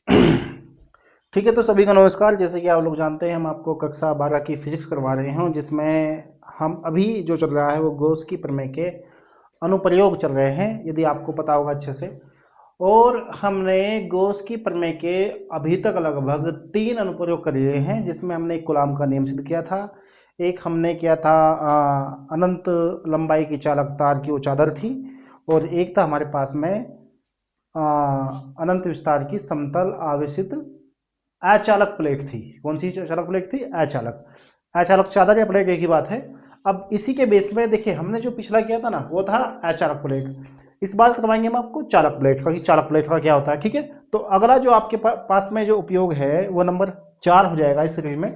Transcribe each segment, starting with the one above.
ठीक है, तो सभी को नमस्कार। जैसे कि आप लोग जानते हैं, हम आपको कक्षा 12 की फिजिक्स करवा रहे हैं, जिसमें हम अभी जो चल रहा है वो गॉस की प्रमेय के अनुप्रयोग चल रहे हैं, यदि आपको पता होगा अच्छे से। और हमने गॉस की प्रमेय के अभी तक लगभग 3 अनुप्रयोग कर लिए हैं, जिसमें हमने एक कूलाम का नियम सिद्ध किया था, एक हमने किया था अनंत लंबाई की चालक तार की वो चादर थी, और एक था हमारे पास में अनंत विस्तार की समतल आवेशित अचालक प्लेट थी। कौन सी चालक प्लेट थी? अचालक। अचालक चादर या प्लेट एक ही बात है। अब इसी के बेस में देखिए, हमने जो पिछला किया था ना वो था अचालक प्लेट। इस बार करवाएंगे हम आपको चालक प्लेट का, कि चालक प्लेट का क्या होता है। ठीक है, तो अगला जो आपके पास में जो उपयोग है वो नंबर 4 हो जाएगा इस सीरीज में,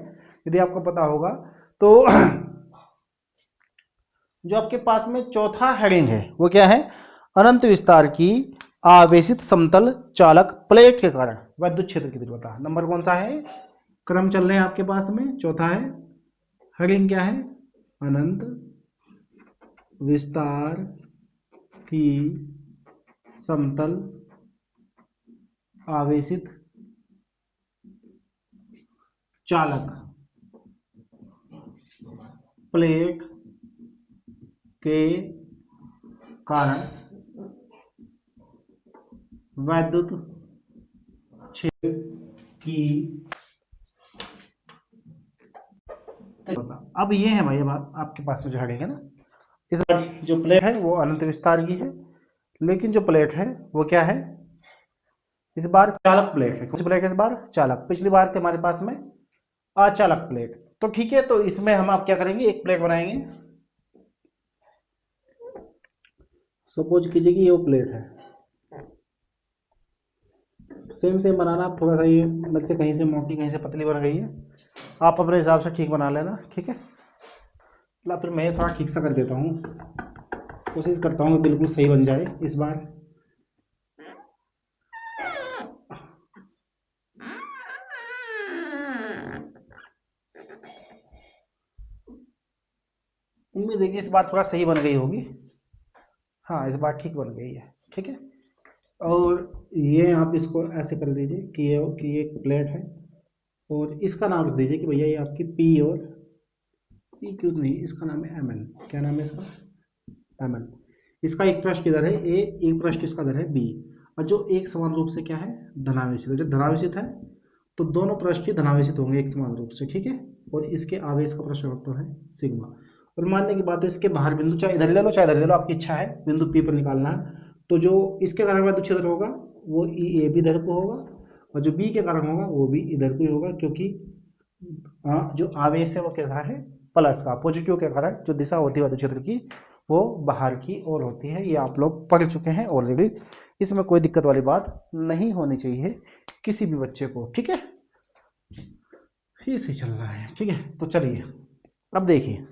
यदि आपको पता होगा तो। जो आपके पास में चौथा हेडिंग है वो क्या है? अनंत विस्तार की आवेशित समतल चालक प्लेट के कारण विद्युत क्षेत्र की तीव्रता। नंबर कौन सा है? क्रम चल रहे हैं आपके पास में, चौथा है। हेडिंग क्या है? अनंत विस्तार की समतल आवेशित चालक प्लेट के कारण वैद्युत क्षेत्र की। अब ये है भाई, अब आपके पास में जो हेडिंग है ना, इस बार जो प्लेट है वो अनंत विस्तार की है, लेकिन जो प्लेट है वो क्या है? इस बार चालक प्लेट है। कौन सी प्लेट है इस बार? चालक। पिछली बार थे हमारे पास में अचालक प्लेट। तो ठीक है, तो इसमें हम आप क्या करेंगे, एक प्लेट बनाएंगे। सपोज कीजिए कि ये वो प्लेट है, सेम सेम बनाना। आप थोड़ा सा ये मेरे से कहीं से मोटी कहीं से पतली बन गई है, आप अपने हिसाब से ठीक बना लेना। ठीक है, ला फिर मैं थोड़ा ठीक सा कर देता हूँ, कोशिश करता हूँ बिल्कुल सही बन जाए इस बार। उम्मीद है कि इस बार थोड़ा सही बन गई होगी। हाँ, इस बार ठीक बन गई है। ठीक है, और ये आप इसको ऐसे कर दीजिए कि ये एक प्लेट है, और इसका नाम रख दीजिए कि भैया ये आपकी पी, और पी क्यों नहीं, इसका नाम है एम एन। क्या नाम है इसका? M N. इसका एक पृष्ठ किधर है? ए। एक पृष्ठ इसका इधर है बी। और जो एक समान रूप से क्या है? धनावेशित है। जब धनावेशित है तो दोनों पृष्ठ ही धनावेशित होंगे एक समान रूप से। ठीक है, और इसके आवेश का प्रश्न तो है सिग्मा। और मानने की बात है, इसके बाहर बिंदु चाहे इधर ले लो चाहे इधर ले लो, आपकी इच्छा है, बिंदु पी पर निकालना है। तो जो इसके कारण विद्युत क्षेत्र होगा वो ई ए भी इधर को होगा, और जो बी के कारण होगा वो भी इधर को ही होगा, क्योंकि जो आवेश है वो कैसा है? प्लस का। पॉजिटिव के कारण जो दिशा होती है विद्युत क्षेत्र की वो बाहर की ओर होती है। ये आप लोग पढ़ चुके हैं ऑलरेडी, इसमें कोई दिक्कत वाली बात नहीं होनी चाहिए किसी भी बच्चे को। ठीक है, इसे चल रहा है। ठीक है, तो चलिए अब देखिए,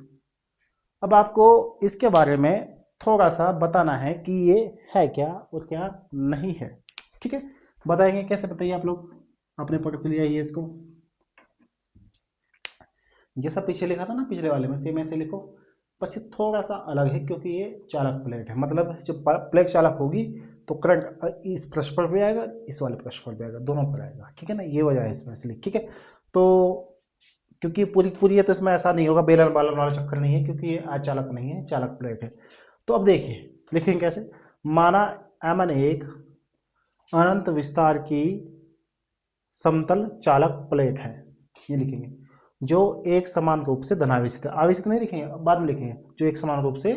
अब आपको इसके बारे में थोड़ा सा बताना है कि ये है क्या और क्या नहीं है। ठीक है, बताएंगे कैसे? बताइए आप लोग, आपने पढ़ लिया है इसको। जैसा पीछे लिखा था ना पिछले वाले में, सेम ऐसे लिखो, बस ये थोड़ा सा अलग है क्योंकि ये चालक प्लेट है। मतलब जब प्लेट चालक होगी तो करंट इस पृष्ठ पर भी आएगा, इस वाले पृष्ठ पर भी आएगा, दोनों पर आएगा। ठीक है ना, ये वजह है इसमें इसलिए। ठीक है, तो क्योंकि पूरी पूरी है तो इसमें ऐसा नहीं होगा, बेलन बालन वाला चक्कर नहीं है, क्योंकि ये अचालक नहीं है, चालक प्लेट है। तो अब देखिए लिखेंगे कैसे। माना एमन एक अनंत विस्तार की समतल चालक प्लेट है, ये लिखेंगे, जो एक समान रूप से धनावेशित है। आवेशित नहीं लिखेंगे, बाद में लिखेंगे। जो एक समान रूप से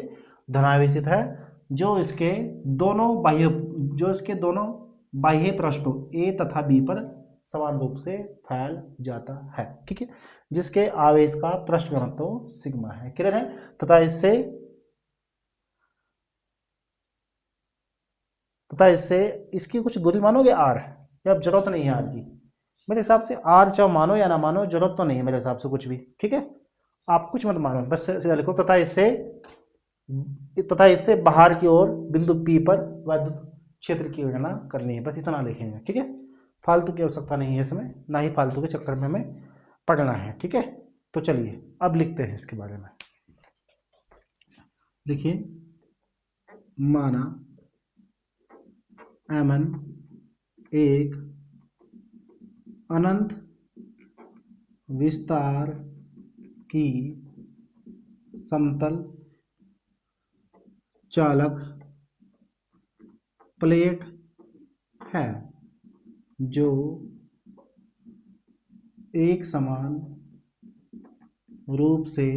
धनावेशित है, जो इसके दोनों बाह्य जो इसके दोनों बाह्य पृष्ठों ए तथा बी पर समान रूप से फैल जाता है। ठीक है, जिसके आवेश का पृष्ठ घनत्व सिग्मा है। क्लियर है? तथा इससे इसकी कुछ दूरी मानोगे आर, या अब जरूरत नहीं है आर की। मेरे हिसाब से आर चाहे मानो या ना मानो, जरूरत तो नहीं है मेरे हिसाब से कुछ भी। ठीक है, आप कुछ मत मानो, बस सीधा लिखो तथा इससे बाहर की ओर बिंदु पी पर विद्युत क्षेत्र की गणना करनी है। बस इतना लिखेंगे। ठीक है, फालतू की आवश्यकता नहीं है इसमें, ना ही फालतू के चक्कर में हमें पढ़ना है। ठीक है, तो चलिए अब लिखते हैं इसके बारे में। लिखिए, माना एमन एक अनंत विस्तार की समतल चालक प्लेट है जो एक समान रूप से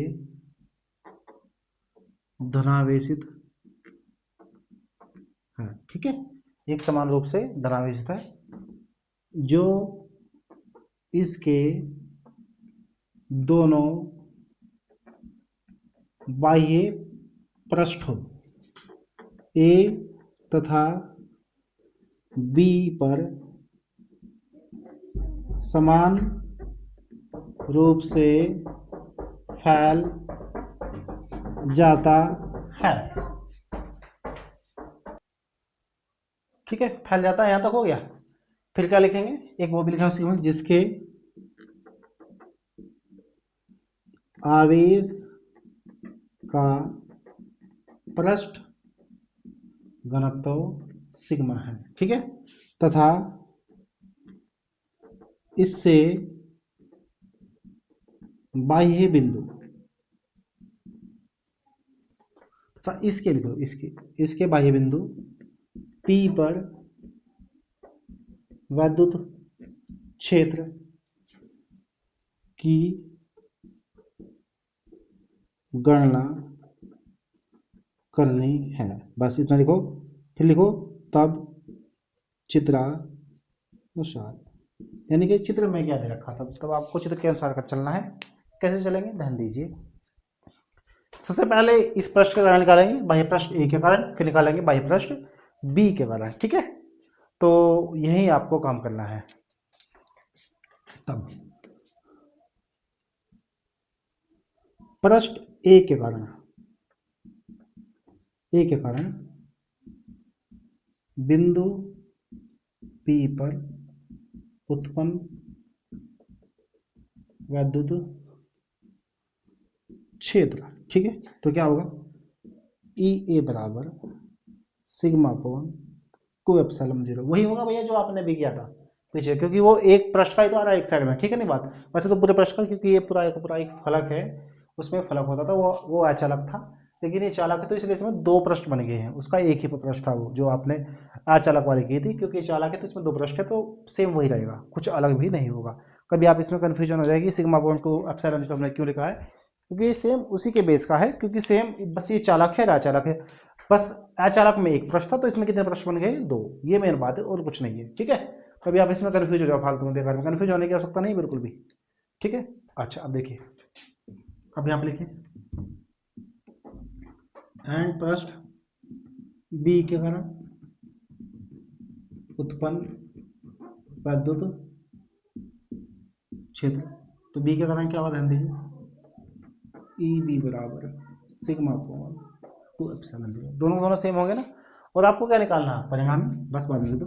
धनावेशित है। ठीक है, एक समान रूप से धनावेशित है जो इसके दोनों बाह्य पृष्ठों ए तथा बी पर समान रूप से फैल जाता है। ठीक है, फैल जाता है, यहां तक हो गया। फिर क्या लिखेंगे, एक वो भी लिखा उसके जिसके आवेश का पृष्ठ घनत्व सिग्मा है। ठीक है, तथा इससे बाह्य बिंदु तथा इसके लिखो, इसके बाह्य बिंदु P पर वैद्युत क्षेत्र की गणना करनी है। बस इतना लिखो। फिर लिखो तब चित्रानुसार, यानी कि चित्र में क्या दे रखा था, तब आपको चित्र के अनुसार का चलना है। कैसे चलेंगे, ध्यान दीजिए। सबसे पहले इस पृष्ठ के कारण निकालेंगे बाह्य पृष्ठ ए के कारण, फिर निकालेंगे बाह्य पृष्ठ बी के कारण। ठीक है, तो यही आपको काम करना है। तब पृष्ठ ए के कारण बिंदु P पर उत्पन्न वैद्युत क्षेत्र। ठीक है, तो क्या होगा, ई ए बराबर सिग्मा अपॉन 2 एप्सिलॉन 0। वही होगा भैया जो आपने भी किया था पीछे, क्योंकि वो एक पृष्ठ का ही तो आ रहा है एक साइड में। ठीक है, नहीं बात वैसे तो पूरे पृष्ठ का, क्योंकि ये पूरा एक फलक है, उसमें फलक होता था, वो अचालक था। लेकिन ये चालक है तो इसलिए इसमें 2 पृष्ठ बन गए हैं। उसका एक ही पृष्ठ था वो जो आपने अचालक वाली की थी, क्योंकि चालक है तो इसमें 2 पृष्ठ है, तो सेम वही रहेगा, कुछ अलग भी नहीं होगा। कभी आप इसमें कन्फ्यूजन हो जाएगी सिग्मा अपॉन 2 एप्सिलॉन 0 हमने क्यों लिखा है, क्योंकि ये सेम उसी के बेस का है, क्योंकि सेम बस ये चालक है अचालक है, बस अचालक में एक पृष्ठ था तो इसमें कितने पृष्ठ बन गए, 2। ये मेन बात है और कुछ नहीं है। ठीक है, कभी आप इसमें कन्फ्यूज हो जाओ फालतू में, बेकार में कन्फ्यूज होने की आवश्यकता नहीं बिल्कुल भी। ठीक है, अच्छा अब देखिए, अब यहाँ पे लिखिए एंड पृष्ठ बी के कारण उत्पन्न वैद्युत क्षेत्र। तो बी के कारण क्या हुआ, ध्यान दीजिए, ई बी बराबर सिग्मा अपॉन 2 एप्सिलॉन 0। दोनों सेम हो गए ना। और आपको क्या निकालना है, परिणामी, बस बाद में दो।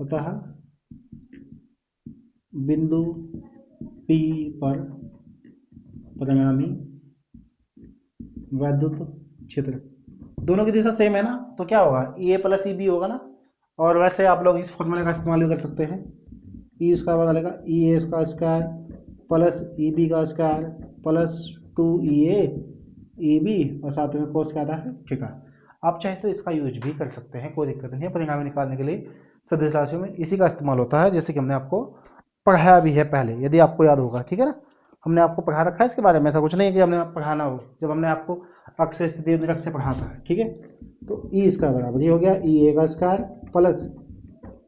अतः बिंदु P पर परिणामी वैद्युत क्षेत्र, दोनों की दिशा सेम है ना, तो क्या होगा, ए प्लस ई बी होगा ना। और वैसे आप लोग इस फॉर्मूले का इस्तेमाल भी कर सकते हैं, ई उसका बना लेगा ई ए का स्क्वायर प्लस ई बी का square plus 2 E A B, और साथ में कोस क्या आता है, थीटा। आप चाहे तो इसका यूज भी कर सकते हैं, कोई दिक्कत नहीं है। परिणामी निकालने के लिए सदिश राशियों में इसी का इस्तेमाल होता है, जैसे कि हमने आपको पढ़ाया भी है पहले, यदि आपको याद होगा। ठीक है ना, हमने आपको पढ़ा रखा है इसके बारे में, ऐसा कुछ नहीं है कि हमने पढ़ाना हो, जब हमने आपको अक्ष स्थिति निरक से पढ़ा था। ठीक है, तो ई इसका बराबर ये हो गया ई ए का स्क्वायर प्लस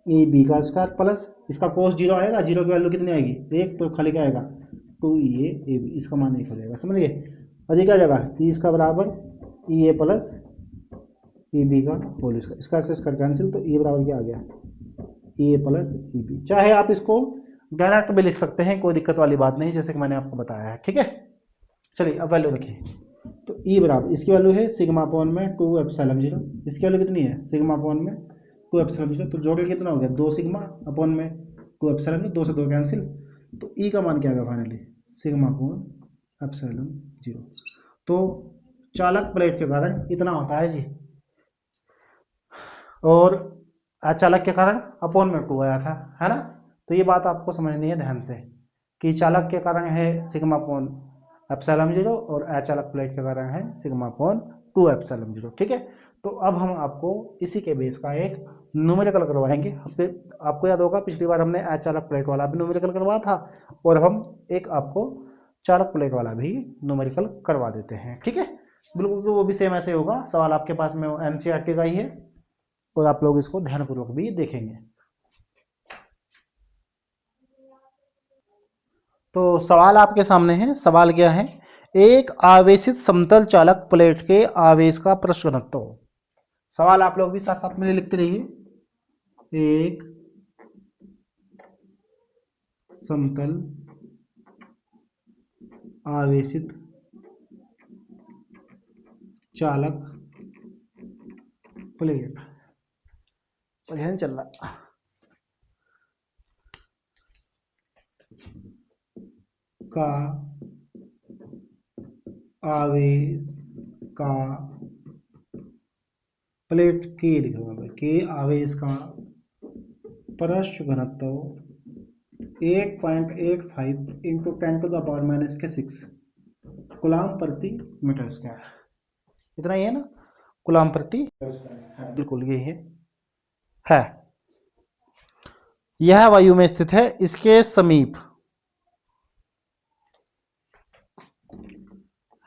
ई बी का स्क्वायर प्लस इसका कोस 0 आएगा, 0 की वैल्यू कितनी आएगी, 1, तो खाली क्या आएगा 2 ई ए बी, इसका मान 1 हो जाएगा, समझ गए। और ये क्या जाएगा, ई इसका बराबर ई ए प्लस ई बी का होल स्क्वायर, इसका कैंसिल, तो ई बराबर क्या आ गया ई ए प्लस ई बी। चाहे आप इसको डायरेक्ट भी लिख सकते हैं, कोई दिक्कत वाली बात नहीं, जैसे कि मैंने आपको बताया है। ठीक है, चलिए अब वैल्यू रखिए। तो ई बराबर इसकी वैल्यू है सिग्मा अपॉन में 2 एप्सिलॉन 0, इसकी वैल्यू कितनी है सिग्मा अपॉन में 2 एप्सिलॉन 0, तो जोड़ के कितना हो गया 2 सिग्मा अपॉन में 2 एप्सिलॉन, 2 से 2 कैंसिल, तो ई का मान क्या आएगा फाइनली सिग्मा अपॉन एप्सिलॉन 0। तो चालक प्लेट के कारण इतना होता है जी, और अचालक के कारण अपॉन में 2 आया था, है ना। तो ये बात आपको समझनी है ध्यान से कि चालक के कारण है सिग्मा अपॉन एप्सिलॉन 0 और अचालक प्लेट के कारण है सिग्मा अपॉन 2 एप्सिलॉन 0। ठीक है, तो अब हम आपको इसी के बेस का एक न्यूमेरिकल करवाएंगे। आपको याद होगा पिछली बार हमने अचालक प्लेट वाला भी न्यूमेरिकल करवाया था, और हम एक आपको चालक प्लेट वाला भी न्यूमेरिकल करवा देते हैं। ठीक है, बिल्कुल वो भी सेम ऐसे होगा। सवाल आपके पास में एनसीईआरटी का ही है और आप लोग इसको ध्यानपूर्वक भी देखेंगे। तो सवाल आपके सामने है। सवाल क्या है? एक आवेशित समतल चालक प्लेट के आवेश का पृष्ठ घनत्व। सवाल आप लोग भी साथ साथ में लिखते रहिए। एक समतल आवेशित चालक प्लेट, ध्यान चल रहा, का आवेश का प्लेट के लिखा के आवेश का पृष्ठ घनत्व 8.85 इंटू 10⁻⁻6 कूलम प्रति मीटर स्क्वायर। इतना ही है ना, कूलम प्रति, बिल्कुल यही है। यह वायु में स्थित है, इसके समीप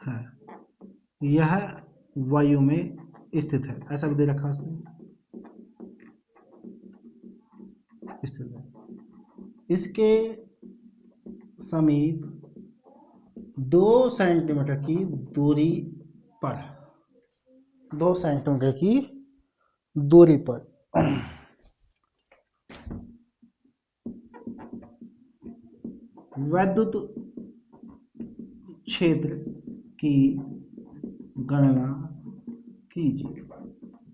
है, यह वायु में स्थित है, ऐसा भी दे रखा उसने, स्थित है, इसके समीप 2 सेंटीमीटर की दूरी पर, 2 सेंटीमीटर की दूरी पर वैद्युत क्षेत्र की गणना कीजिए।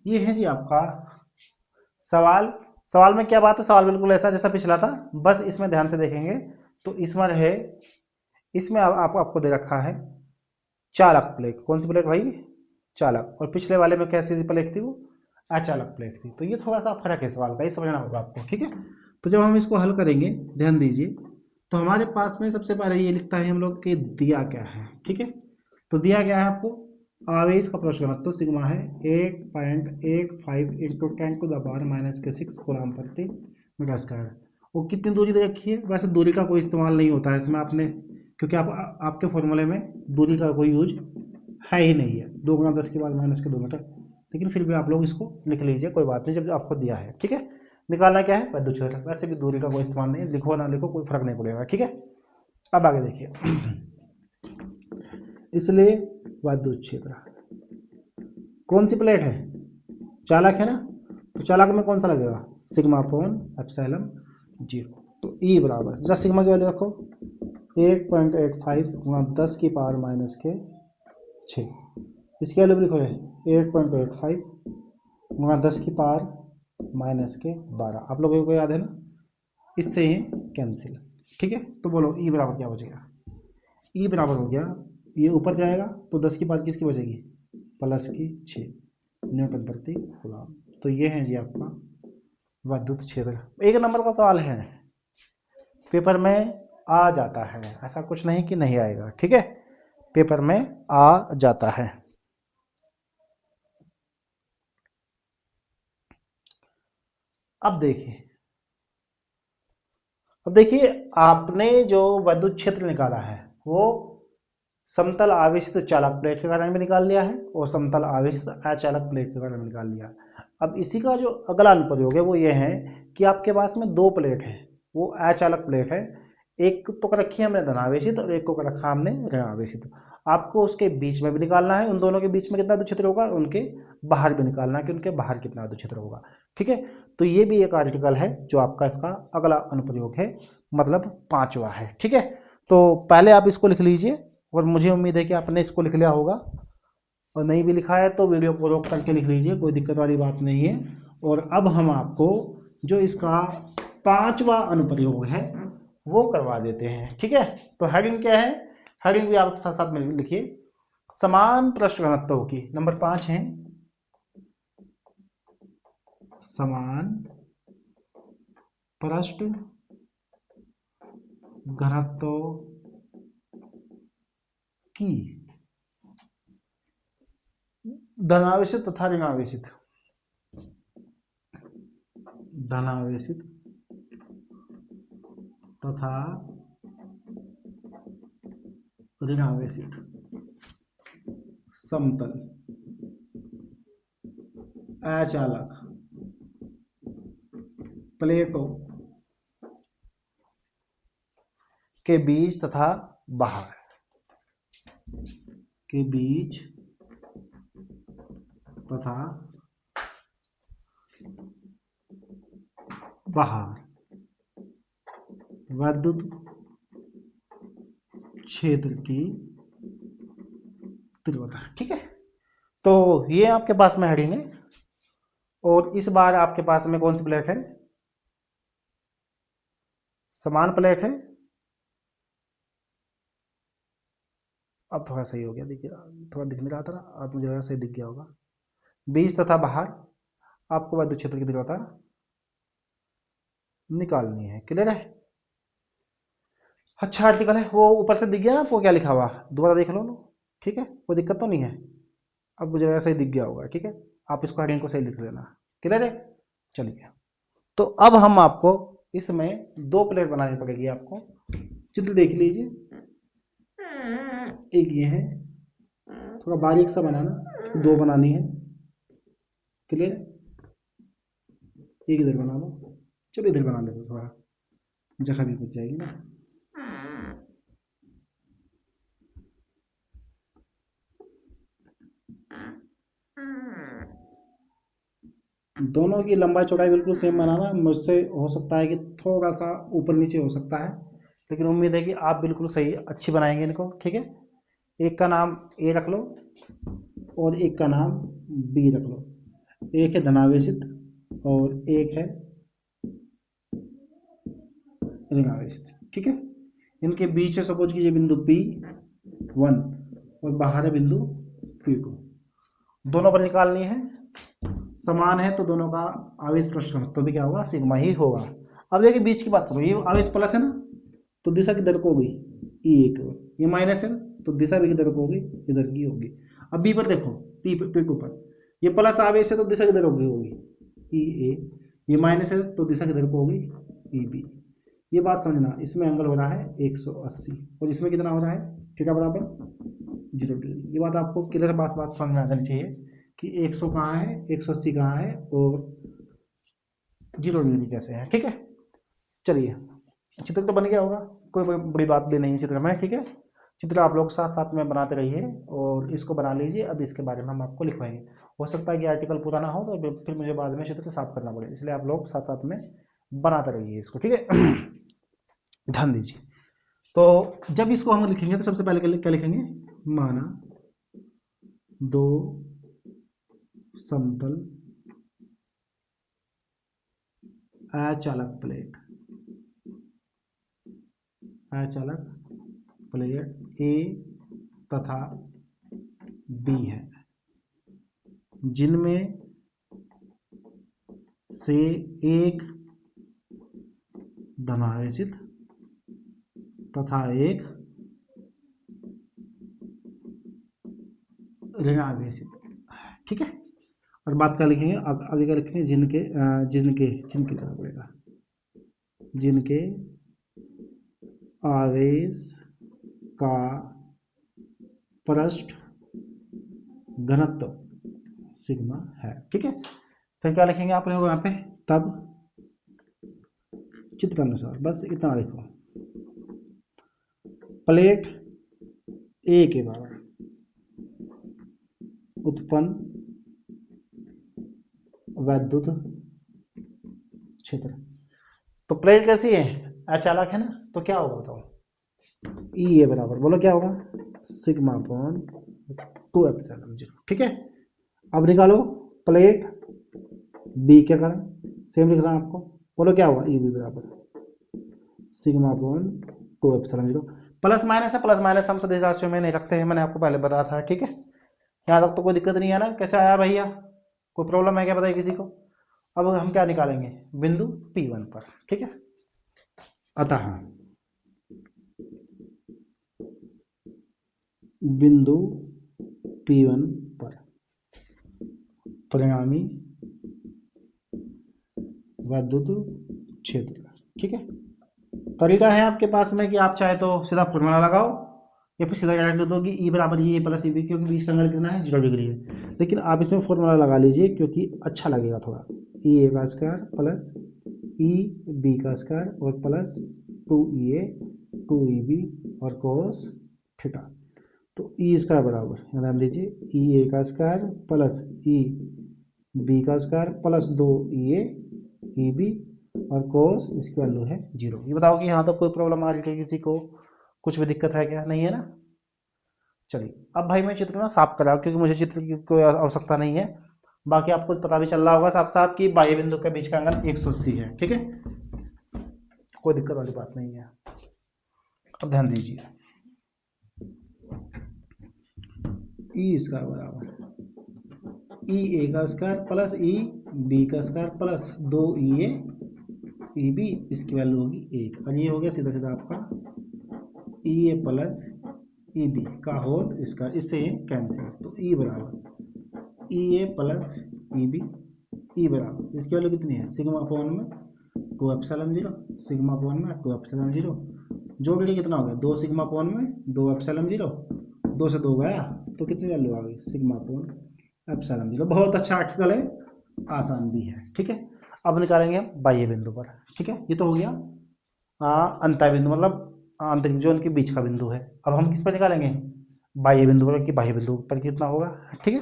ये है जी आपका सवाल। सवाल में क्या बात है? सवाल बिल्कुल ऐसा जैसा पिछला था, बस इसमें ध्यान से देखेंगे तो इसमें है, इसमें आपको दे रखा है चालक प्लेट। कौन सी प्लेट भाई? चालक। और पिछले वाले में कैसी प्लेट थी? वो अचालक प्लेट थी। तो ये थोड़ा सा फर्क है सवाल का, ये समझना होगा आपको। ठीक है, तो जब हम इसको हल करेंगे ध्यान दीजिए, तो हमारे पास में सबसे पहले ये लिखता है हम लोग कि दिया क्या है। ठीक है, तो दिया क्या है आपको? आवेश का पृष्ठ घनत्व तो सिग्मा है 8.85 इंटू 10⁻⁻6 कूलम प्रति मीटर स्क्वायर। वो कितनी दूरी दे रखी है? वैसे दूरी का कोई इस्तेमाल नहीं होता है इसमें आपने, क्योंकि आपके फॉर्मूले में दूरी का कोई यूज है ही नहीं है, 2 × 10⁻⁻2 मीटर। लेकिन फिर भी आप लोग इसको लिख लीजिए, कोई बात नहीं, जब आपको दिया है। ठीक है, निकालना क्या है? वैद्युत क्षेत्र। वैसे भी दूरी का कोई इस्तेमाल नहीं है, लिखो ना लिखो कोई फर्क नहीं पड़ेगा। ठीक है, अब आगे देखिए इसलिए वैद्युत क्षेत्र, कौन सी प्लेट है? चालक है ना, तो चालक में कौन सा लगेगा? Sigma upon epsilon 0। तो ई बराबर, जरा सिग्मा की वैल्यू रखो 8.85 × 10⁻⁻6। इसकी वैल्यू भी लिखो 8.85 × 10⁻⁻12। आप लोगों को याद है ना, इससे ही कैंसिल। ठीक है, तो बोलो ई बराबर क्या बचेगा? ई बराबर हो गया, ये ऊपर जाएगा तो 10 की पावर किसकी बचेगी? +6 न्यूटन प्रति कूलम। तो ये है जी आपका वैद्युत क्षेत्र। 1 नंबर का सवाल है, पेपर में आ जाता है, ऐसा कुछ नहीं कि नहीं आएगा। ठीक है, पेपर में आ जाता है। अब देखिए आपने जो वैद्युत क्षेत्र निकाला है वो समतल आवेशित चालक प्लेट के कारण भी निकाल लिया है और समतल आवेशित अचालक प्लेट के कारण भी निकाल लिया। अब इसी का जो अगला अनुप्रयोग है वो ये है कि आपके पास में 2 प्लेट है, वो अचालक प्लेट है। एक तो कर रखी है हमने धनावेशित और एक को कर रखा हमने ऋणावेशित। आपको उसके बीच में भी निकालना है, उन दोनों के बीच में कितना विद्युत क्षेत्र होगा, उनके बाहर भी निकालना है कि उनके बाहर कितना विद्युत क्षेत्र होगा। ठीक है, तो ये भी एक आर्टिकल है जो आपका इसका अगला अनुप्रयोग है, मतलब 5वां है। ठीक है, तो पहले आप इसको लिख लीजिए और मुझे उम्मीद है कि आपने इसको लिख लिया होगा, और नहीं भी लिखा है तो वीडियो को रोक करके लिख लीजिए, कोई दिक्कत वाली बात नहीं है। और अब हम आपको जो इसका 5वां अनुप्रयोग है वो करवा देते हैं। ठीक है, तो हेडिंग क्या है? हेडिंग भी आप साथ साथ में लिखिए, समान पृष्ठ घनत्व की। नंबर 5 है समान पृष्ठ घनत्व की धनावेशित तथा ऋणावेशित तथा ऋणावेशित समतल अचालक प्लेटों के बीच तथा बाहर विद्युत क्षेत्र की तीव्रता। ठीक है, तो ये आपके पास में हेडिंग है। और इस बार आपके पास में कौन सी प्लेट है? समान प्लेट है। अब थोड़ा सही हो गया, देखिए थोड़ा दिख नहीं रहा था ना, अब मुझे लगा सही दिख गया होगा। बीच तथा बाहर आपको विद्युत क्षेत्र की तीव्रता निकालनी है। क्लियर है? अच्छा आर्टिकल है, वो ऊपर से दिख गया ना आपको क्या लिखा हुआ? दोबारा देख लो ना। ठीक है, कोई दिक्कत तो नहीं है? अब मुझे लगा सही दिख गया होगा। ठीक है, आप इसको हेडिंग को सही लिख लेना। क्लियर है? चलिए, तो अब हम आपको इसमें दो प्लेट बनानी पड़ेगी। आपको चित्र देख लीजिए, एक ये है, थोड़ा बारीक सा बनाना, दो बनानी है। क्लियर? एक इधर बना लो, चलो इधर बना लेते, थोड़ा जगह भी बच जाएगी ना। दोनों की लंबाई चौड़ाई बिल्कुल सेम बनाना। मुझसे हो सकता है कि थोड़ा सा ऊपर नीचे हो सकता है, लेकिन उम्मीद है कि आप बिल्कुल सही अच्छी बनाएंगे इनको। ठीक है, एक का नाम ए रख लो और एक का नाम बी रख लो। एक है धनावेशित और एक है ऋणावेशित। ठीक है, इनके बीच है सपोज कीजिए बिंदु P1 और बाहर है बिंदु P2। दोनों पर निकालनी है। समान है तो दोनों का आवेश प्रश्न तो भी क्या होगा? सिग्मा ही होगा। अब देखिए बीच की बात करो, ये आवेश प्लस है ना, तो दिशा किधर को होगी? E1 की ओर। ये माइनस है तो दिशा भी किधर को होगी? इधर की होगी। अब बी पर देखो, पी के ऊपर ये प्लस आवेश है तो दिशा किधर होगी? E1। ये माइनस है तो दिशा किधर को होगी? E2। ये बात समझना, इसमें एंगल हो रहा है 180 और इसमें कितना हो रहा है? थीटा बराबर 0 डिग्री। ये बात आपको क्लियर बात समझ में आ जानी चाहिए कि 100 कहाँ है, 180 कहाँ है और 0 डिग्री कैसे है। ठीक है, चलिए चित्र तो बन गया होगा, कोई बड़ी बात भी नहीं चित्र में। ठीक है, चित्र आप लोग साथ साथ में बनाते रहिए और इसको बना लीजिए। अब इसके बारे में हम आपको लिखवाएंगे। हो सकता है कि आर्टिकल पूरा ना हो तो फिर मुझे बाद में चित्र साफ करना पड़े, इसलिए आप लोग साथ साथ में बनाते रहिए इसको। ठीक है, ध्यान दीजिए। तो जब इसको हम लिखेंगे तो सबसे पहले क्या लिखेंगे? माना दो समतल अचालक प्लेट ए तथा बी है, जिनमें से एक धनावेशित तथा एक ऋणावेशित। ठीक है, और बात क्या लिखेंगे? आगे क्या लिखेंगे? जिनके करना पड़ेगा, जिनके आवेश का पृष्ठ घनत्व सिग्मा है। ठीक है, फिर क्या लिखेंगे आप लोग यहाँ पे? तब चित्र अनुसार बस इतना लिखो, प्लेट ए के द्वारा उत्पन्न विद्युत क्षेत्र। तो प्लेट कैसी है? अचालक है ना, तो क्या होगा बताओ? ई ए बराबर, बोलो क्या होगा? Sigma upon 2 epsilon 0। ठीक है, अब निकालो प्लेट बी क्या करें? सेम लिख रहा है आपको, बोलो क्या होगा? ई बी बराबर sigma upon 2 epsilon 0। Plus minus है, प्लस माइनस हम सदिश राशियों में नहीं रखते हैं, मैंने आपको पहले बताया था। ठीक है, यहाँ तक तो कोई दिक्कत नहीं है ना? कैसे आया भैया? कोई प्रॉब्लम है क्या बताइए किसी को? अब हम क्या निकालेंगे? बिंदु P1 पर। ठीक है, अतः बिंदु P1 पर परिणामी वैद्युत क्षेत्र। ठीक है, तरीका है आपके पास में कि आप चाहे तो सीधा फॉर्मूला लगाओ या फिर सीधा डायरेक्ट दो कि ई बराबर ये प्लस ई बी, क्योंकि बीच का एंगल कितना है 0 डिग्री है। लेकिन आप इसमें फॉर्मूला लगा लीजिए क्योंकि अच्छा लगेगा थोड़ा। ई ए का स्क्वायर प्लस ई बी का स्क्वायर और प्लस 2EA 2EB और कोस थीटा। तो ई स्क्वायर बराबर ध्यान दीजिए ई ए का स्क्वायर प्लस ई बी का स्क्वायर प्लस 2EA EB और कोस इसकी वैल्यू है 0। ये बताओ कि यहाँ तक कोई प्रॉब्लम आ रही है किसी को, कुछ भी दिक्कत है क्या? नहीं है ना। चलिए अब भाई मैं चित्र ना साफ करा क्योंकि मुझे चित्र की कोई आवश्यकता नहीं है। बाकी आपको पता भी चल रहा होगा साफ साफ कि बाह्य बिंदु के बीच का एंगल 180 है। ठीक है, कोई दिक्कत वाली बात नहीं है। अब ध्यान दीजिए ई इसका बराबर ई ए का स्क्वायर प्लस ई बी का स्क्वायर प्लस 2EA EB इसकी वैल्यू होगी 1 और ये हो गया सीधा सीधा आपका EA प्लस EB का होल इसका इससे कैंसिल। तो ई बराबर EA प्लस EB ई बराबर इसकी वैल्यू कितनी है सिग्मा अपॉन में 2 एप्सिलॉन 0 सिग्मा अपॉन में 2 एप्सिलॉन 0 जोड़ लीजिए कितना हो गया 2 सिग्मा अपॉन में 2 एप्सिलॉन 0 2 से 2 गया तो कितनी वैल्यू आ गई सिग्मा अपॉन एप्सिलॉन 0। बहुत अच्छा आर्टिकल है, आसान भी है। ठीक है, अब निकालेंगे हम बाह्य बिंदु पर। ठीक है, ये तो हो गया अंतः बिंदु मतलब आंतरिक जो उनके बीच का बिंदु है। अब हम किस पर निकालेंगे बाह्य बिंदु पर कि बाह्य बिंदु पर कितना होगा। ठीक है,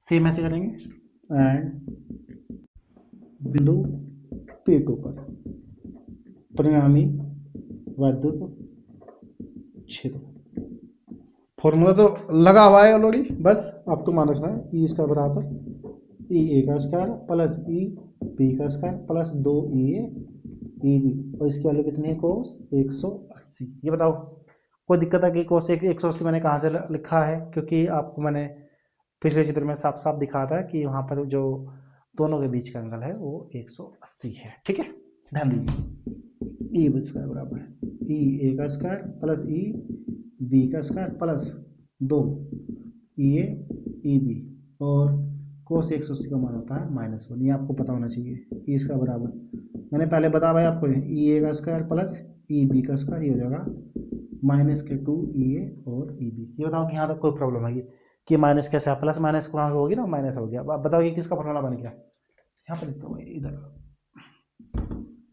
सेम ऐसे करेंगे एंड बिंदु P2 पर परिणामी वैद्युत क्षेत्र। फॉर्मूला तो लगा हुआ है ऑलरेडी, बस आपको मान रखना है ई इसका बराबर ई ए का स्क्वायर प्लस ई बी का स्क्वायर प्लस 2EA EB और इसकी वैल्यू कितनी है कोस 180। ये बताओ कोई दिक्कत है कि कोस 180 मैंने कहाँ से लिखा है? क्योंकि आपको मैंने पिछले चित्र में साफ साफ दिखा था कि वहाँ पर जो दोनों के बीच का एंगल है वो 180 है। ठीक है, ध्यान दीजिए ई स्क्वायर बराबर ई ए का स्क्वायर प्लस ई बी का स्क्वायर प्लस 2EA EB और कोस 180 का मान होता है -1। ये आपको पता होना चाहिए। ई इसका बराबर मैंने पहले बताया भाई आपको ई ए का स्क्वायर प्लस ई बी का स्क्वायर ये हो जाएगा -2EA और EB। ये बताओ कि यहाँ तक कोई प्रॉब्लम है कि माइनस कैसे प्लस माइनस कहाँ होगी ना माइनस हो गया। अब बताओ ये किसका फॉर्मूला बन गया? यहाँ पर लिखता हूँ इधर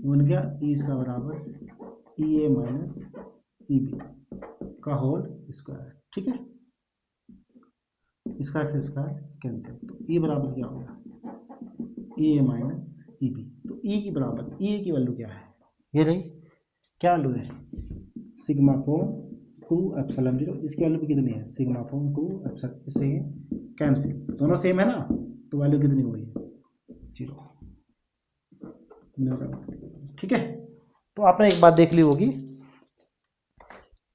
बन गया ई इसका बराबर EA माइनस EB का होल स्क्वायर। ठीक है, इसका से स्क्वायर कैंसिल। तो ई बराबर क्या होगा EA माइनस EB। तो ई की बराबर ई की वैल्यू क्या है? ये रही क्या वैल्यू है सिग्मा अपॉन 2 एप्सिलॉन 0। इसकी वैल्यू भी कितनी है सिग्मा अपॉन 2 एप्सिलॉन, इससे कैंसिल दोनों सेम है ना तो वैल्यू कितनी हो गई 0। ठीक है, तो आपने एक बात देख ली होगी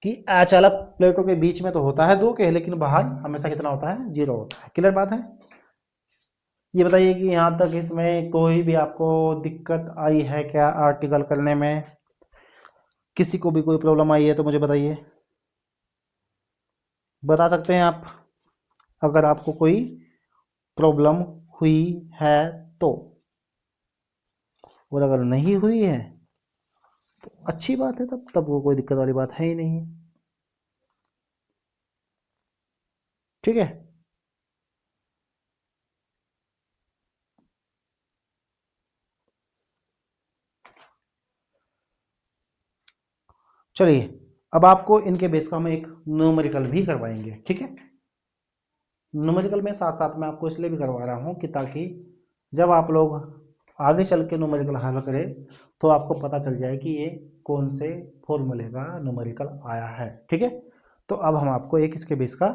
कि अचालक प्लेटों के बीच में तो होता है 2 के, लेकिन बाहर हमेशा कितना होता है 0 होता है। क्लियर बात है? ये बताइए कि यहाँ तक इसमें कोई भी आपको दिक्कत आई है क्या आर्टिकल करने में? किसी को भी कोई प्रॉब्लम आई है तो मुझे बताइए, बता सकते हैं आप अगर आपको कोई प्रॉब्लम हुई है तो। और अगर नहीं हुई है तो अच्छी बात है, तब वो कोई दिक्कत वाली बात है ही नहीं। ठीक है, चलिए अब आपको इनके बेस का हम एक न्यूमेरिकल भी करवाएंगे। ठीक है, न्यूमेरिकल में साथ साथ में आपको इसलिए भी करवा रहा हूँ कि ताकि जब आप लोग आगे चल के न्यूमेरिकल हल करें तो आपको पता चल जाए कि ये कौन से फॉर्मूले का न्यूमेरिकल आया है। ठीक है, तो अब हम आपको एक इसके बेस का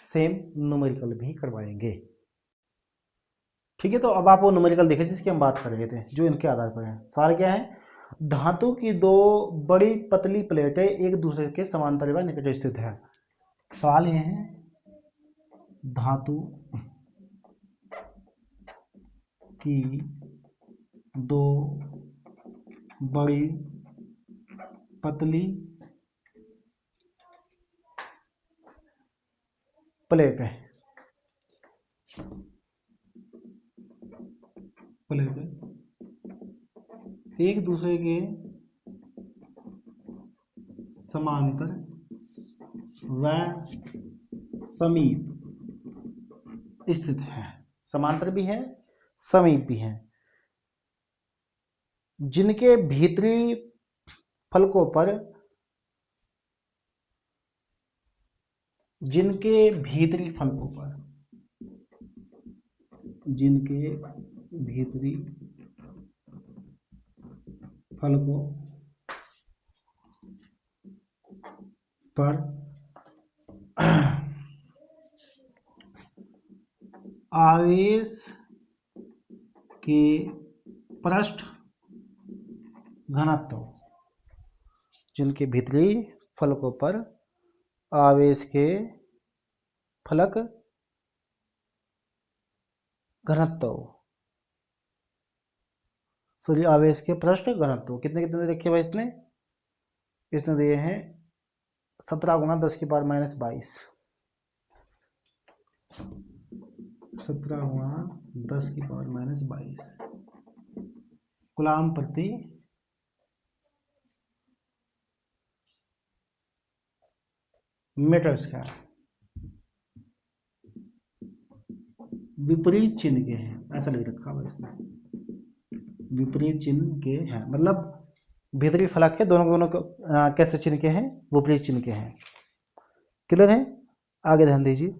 सेम न्यूमेरिकल भी करवाएंगे। ठीक है, तो अब आप वो न्यूमेरिकल देखें जिसकी हम बात कर रहे थे, जो इनके आधार पर है। सवाल क्या है? धातु की 2 बड़ी पतली प्लेटें एक दूसरे के समांतर व निकट स्थित है। सवाल ये है धातु की 2 बड़ी पतली प्लेट है, प्लेट है, एक दूसरे के समांतर व समीप स्थित है, समांतर भी है समीप भी है, जिनके भीतरी फलकों पर जिनके भीतरी फलकों पर आवेश के पृष्ठ घनत्व, जिनके भीतरी फलकों पर आवेश के फलक घनत्व, सॉरी आवेश के पृष्ठ घनत्व कितने कितने रखे भाई इसने दिए हैं 17 गुना 10 की पावर माइनस 22, 17 गुना 10 की पावर माइनस 22 कूलाम प्रति मीटर स्क्वायर। विपरीत चिन्ह के हैं, ऐसा लिख रखा है इसने, विपरीत चिन्ह के हैं, मतलब भीतरी फलक के दोनों कैसे चिन्ह के हैं, विपरीत चिन्ह के हैं। क्लियर है? आगे ध्यान दीजिए।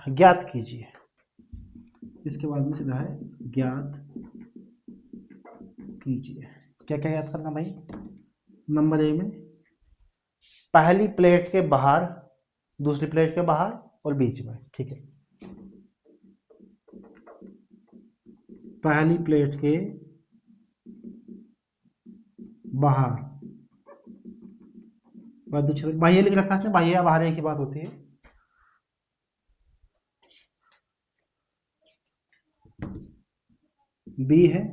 ज्ञात कीजिए, इसके बाद में सीधा है ज्ञात कीजिए। क्या क्या याद करना भाई? नंबर ए में पहली प्लेट के बाहर, दूसरी प्लेट के बाहर और बीच में, ठीक है। पहली प्लेट के बाहर, बाह्य लिख रखा है, बाह्य या बाहर एक ही बात होती है। बी है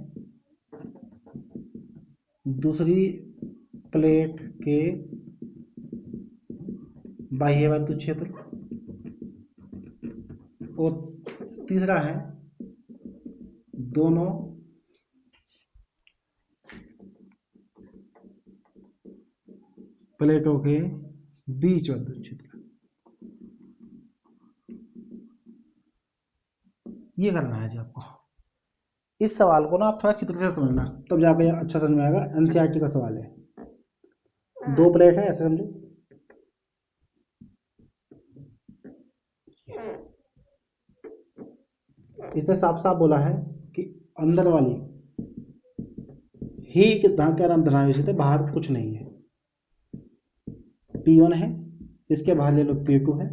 दूसरी प्लेट के बाह्य वैद्युत क्षेत्र, और तीसरा है दोनों प्लेटों के बीच वैद्युत क्षेत्र। ये करना है जी आपको। इस सवाल को ना आप थोड़ा चित्र से समझना, तब जाके अच्छा समझ में आएगा। एनसीईआरटी का सवाल है। दो प्लेट है, ऐसे समझो, इसने साफ साफ बोला है कि अंदर वाली ही कितना धनावेशित है, बाहर कुछ नहीं है। P1 है, इसके बाहर ले लो P2 है,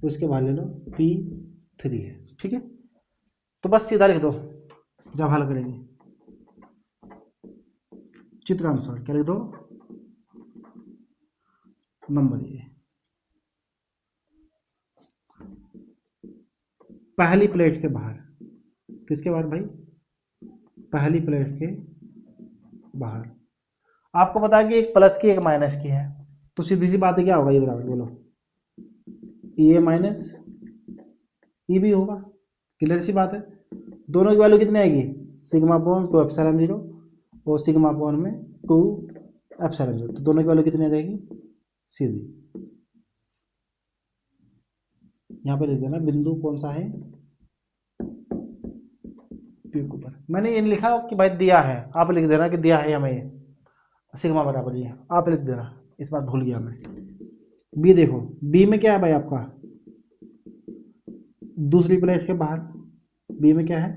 उसके बाहर ले लो P3 है, ठीक है। तो बस सीधा लिख दो जब हल करेंगे, चित्रानुसार क्या लिख दो? नंबर ए, पहली प्लेट के बाहर, किसके बाहर भाई? पहली प्लेट के बाहर। आपको पता है कि एक प्लस की एक माइनस की है, तो सीधी सी बात है क्या होगा? ये बराबर बोलो, ए माइनस ई भी होगा। क्लियर सी बात है। दोनों की वैल्यू कितनी आएगी? सिग्मा अपॉन 2 एप्सिलॉन 0 और सिग्मा अपॉन में 2 एप्सिलॉन 0। तो दोनों की वैल्यू कितनी आ जाएगी? सीधी। यहाँ पे लिख देना बिंदु कौन सा है, P के ऊपर। मैंने ये लिखा कि भाई दिया है, आप लिख देना कि दिया है हमें ये सिग्मा बराबर ये, आप लिख देना, इस बार भूल गया मैं। बी देखो, बी में क्या है भाई आपका? दूसरी प्लेट के बाहर बी में क्या है?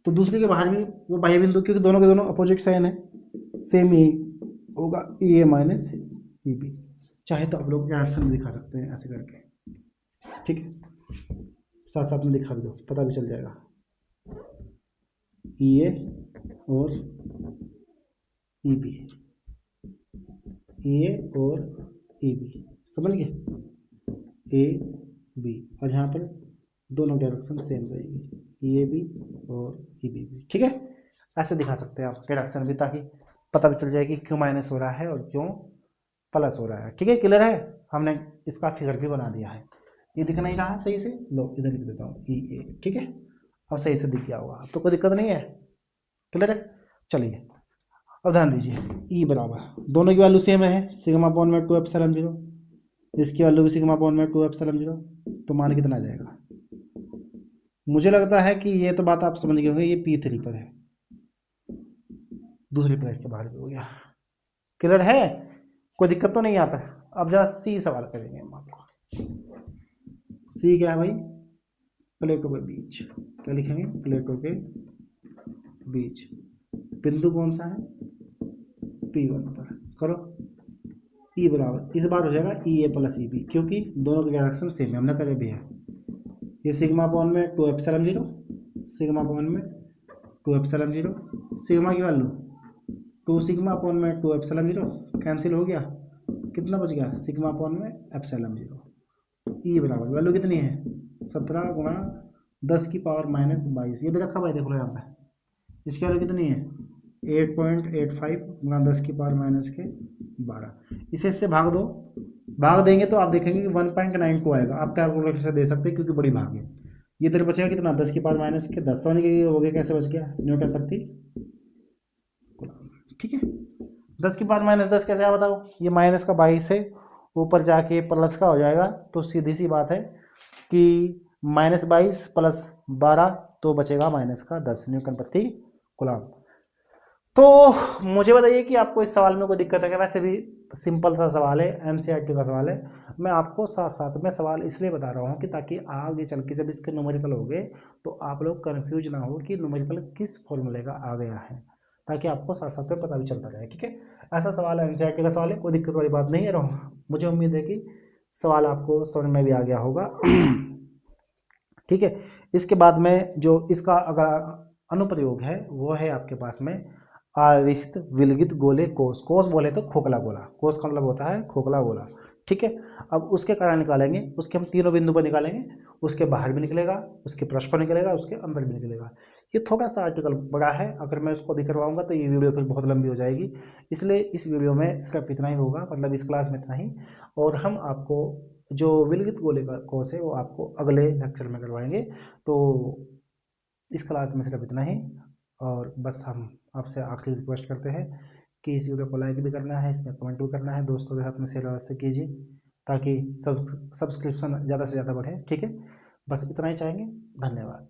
तो दूसरी के बाहर भी वो बाह्य बिंदु, क्योंकि दोनों के दोनों अपोजिट साइन है, सेम ही होगा, ए माइनस ई बी। चाहे तो आप लोग आंसर में दिखा सकते हैं ऐसे करके, ठीक है, साथ साथ में दिखा भी दो, पता भी चल जाएगा। ई ए और ई बी, ए और ई बी, समझ गए? ए बी, और यहाँ पर दोनों डायरेक्शन सेम रहेगी, ए बी और ई बी भी, ठीक है। ऐसे दिखा सकते हैं आप डायरेक्शन भी, ताकि पता भी चल जाएगी क्यों माइनस हो रहा है और क्यों प्लस हो रहा है। ठीक है, क्लियर है। हमने इसका फिगर भी बना दिया है। ये दिख नहीं रहा सही से, लो इधर लिख देता हूँ ई ए। ठीक है, अब सही से दिख गया होगा, तो कोई दिक्कत नहीं है। क्लियर है। चलिए अब ध्यान दीजिए, ई बराबर दोनों की वैल्यू सेम है, सिग्मा अपॉन में 2 एप्सिलॉन 0, इसकी वैल्यू भी सिग्मा अपॉन में 2 एप्सिलॉन 0, तो मान कितना आ जाएगा। मुझे लगता है कि ये तो बात आप समझ गए होंगे, ये P3 पर है, दूसरी प्लेट के बाहर भी हो गया। क्लियर है, कोई दिक्कत तो नहीं यहाँ पर। अब जरा सी सवाल करेंगे हम आपको। सी क्या है भाई, प्लेटों के बीच, क्या लिखेंगे, प्लेटों के बीच बिंदु कौन सा है, P1 पर। करो, ई बराबर, इस बार हो जाएगा ई ए प्लस ई बी, क्योंकि दोनों के डायरेक्शन सेम है, हमने करे भी है। ये सिग्मा अपॉन में 2 एप्सिलॉन 0, सिग्मा अपॉन में 2 एप्सिलॉन 0, सिग्मा की वैल्यू 2 सिग्मा अपॉन में 2 एप्सिलॉन 0 कैंसिल हो गया, कितना बच गया, सिग्मा अपॉन में एप्सिलॉन 0। ई बराबर वैल्यू कितनी है, 17 गुणा 10 की पावर माइनस 22, ये दे रखा भाई, देख लो यहाँ पे। इसकी वैल्यू कितनी है, 8.85 गुणा 10 की पावर माइनस के 12। इसे इससे भाग दो, भाग देंगे तो आप देखेंगे कि 1.92 आएगा। आप कैलकुलेटर से दे सकते हैं क्योंकि बड़ी भाग है। ये तेरे बचेगा कितना, 10 की पावर माइनस के 10, समझ गए हो गया कैसे बच गया, न्यूटन प्रति कूलम। ठीक है, 10 की पावर माइनस 10 कैसे आया बताओ, ये माइनस का 22 है, ऊपर जाके प्लस का हो जाएगा, तो सीधी सी बात है कि -22 + 12 तो बचेगा माइनस का 10 न्यूटन प्रति कूलम। तो मुझे बताइए कि आपको इस सवाल में कोई दिक्कत है क्या। वैसे भी सिंपल सा सवाल है, एनसीईआरटी का सवाल है। मैं आपको साथ साथ में सवाल इसलिए बता रहा हूँ कि ताकि आगे चल के जब इसके न्यूमेरिकल हो गए तो आप लोग कंफ्यूज ना हो कि न्यूमेरिकल किस फॉर्मूले का आ गया है, ताकि आपको साथ साथ में पता भी चलता रहे। ठीक है, ऐसा सवाल है, एनसीईआरटी का सवाल है, कोई दिक्कत वाली बात नहीं है। मुझे उम्मीद है कि सवाल आपको समझ में भी आ गया होगा। ठीक है, इसके बाद में जो इसका अगर अनुप्रयोग है वो है आपके पास में आवेशित विलगित गोले कोष। कोष बोले तो खोखला गोला, कोष का मतलब होता है खोखला गोला। ठीक है, अब उसके कारण निकालेंगे, उसके हम तीनों बिंदु पर निकालेंगे, उसके बाहर भी निकलेगा, उसके पृष्ठ पर निकलेगा, उसके अंदर भी निकलेगा। ये थोड़ा सा आर्टिकल बड़ा है, अगर मैं इसको अभी करवाऊंगा तो ये वीडियो फिर बहुत लंबी हो जाएगी, इसलिए इस वीडियो में सिर्फ इतना ही होगा, मतलब इस क्लास में इतना ही। और हम आपको जो विलगित गोले का कोष है वो आपको अगले लेक्चर में करवाएंगे। तो इस क्लास में सिर्फ इतना ही, और बस हम आपसे आखिरी रिक्वेस्ट करते हैं कि इस वीडियो को लाइक भी करना है, इसमें कमेंट भी करना है, दोस्तों के साथ में शेयर अवश्य कीजिए ताकि सब्सक्रिप्शन ज़्यादा से ज़्यादा बढ़े। ठीक है, बस इतना ही चाहेंगे। धन्यवाद।